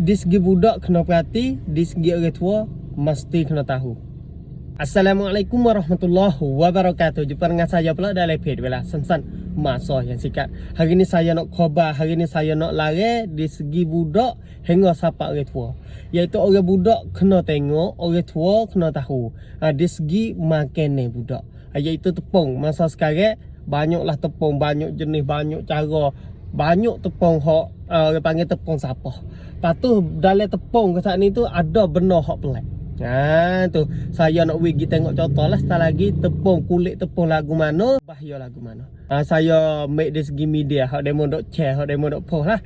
Di segi budak kena perhati, di segi orang tua mesti kena tahu. Assalamualaikum warahmatullahi wabarakatuh. Jumpa dengan saya pula dalam page Bella Sansan Masa yang Sikat. Hari ni saya nak khabar, hari ni saya nak lari di segi budak hingga sampai orang tua. Iaitu orang budak kena tengok, orang tua kena tahu. Di segi makanan budak. Iaitu tepung. Masa sekarang banyaklah tepung, banyak jenis, banyak cara. Banyak tepung hok orang panggil tepung sapah. Lepas tu dalam tepung ke saat ni tu ada benda hok pelik. Tu saya nak pergi tengok contoh lah. Setelah lagi tepung kulit tepung lagu mana, bahaya lagu mana. Saya make di segi media hok demo dok share, hok demo dok post lah.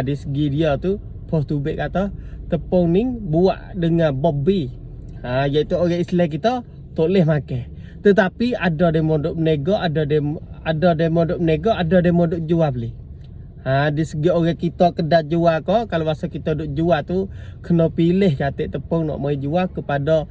Di segi dia tu post tu baik kata tepung ni buat dengan bobby. Iaitu orang Islam kita tak boleh makan. Tetapi ada demo dok menega, ada demo dok menega, ada demo dok jual beli. Di segi orang kita kedai jual ko, kalau masa kita duk jual tu kena pilih katik tepung nak mai jual kepada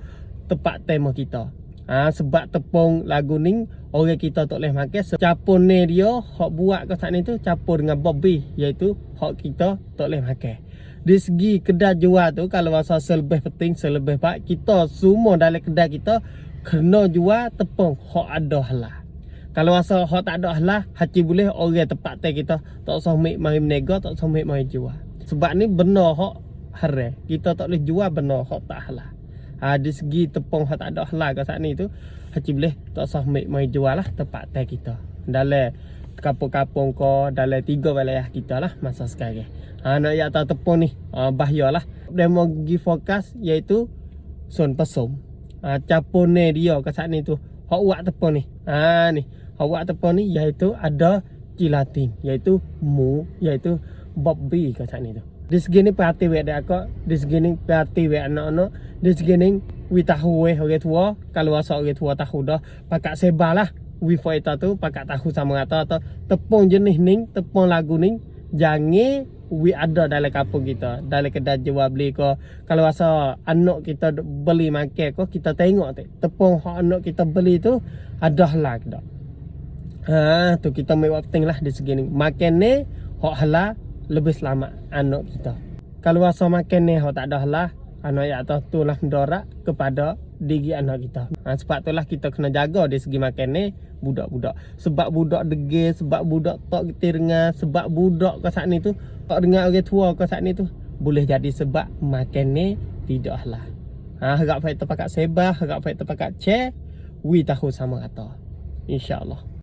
tempat tema kita. Sebab tepung lagu ni orang kita tak boleh makan. Capur ni dia hok buat ke saat ni tu campur dengan bobby, iaitu hok kita tak boleh makan. Di segi kedai jual tu kalau masa selebih penting, selebih baik kita semua dalam kedai kita kena jual tepung hok ada halal. Kalau masa hak tak ada lah, hati boleh orang tempat teh kita tak usah mari menega, tak usah mari jual. Sebab ni benar hak haram. Kita tak boleh jual benar hak tak halal. Di segi tepung hak tak ada halal ke saat ni tu, hati boleh tak usah mari jual lah tempat teh kita. Dalam kampung-kampung ko, dalam 3 wilayah kita lah masa sekarang. Nak ya tahu tepung ni, bahayalah. Demo gi fokus iaitu sun pesum. Capur ni dia ke saat ni tu. Hak buat tepung ni. Ni awak tepung ni iaitu ada gelatin, iaitu mu, iaitu bobby kat sana tu. Di segi ni perhati wek dak kok, di segi ni perhati wek anak-anak, di segi ni wi tahu orang tua, kalau asal orang tua tahu dah, pakak sebalah wi faita tu, pakak tahu sama atau tepung jenis ni, tepung lagu ni jangan wi ada dalam kampung kita, dalam kedai jual beli ko. Kalau asal anak kita beli makan ko, kita tengok tepung hak anak kita beli tu ada halal ke tak. Tu kita mai penting lah di segi ni. Makan ni hak halal lebih selamat anak kita. Kalau asal makan ni hak tak ada halal, anak ya tahu tu lah mendorak kepada diri anak kita. Sebab tu lah kita kena jaga di segi makan ni budak-budak. Sebab budak degil, sebab budak tak getir dengar, sebab budak ke saat ni tu tak dengar orang tua ke saat ni tu, boleh jadi sebab makan ni tidak halal. Harap baik terpakat sebah, harap baik terpakat share, wi tahu sama kata. InsyaAllah.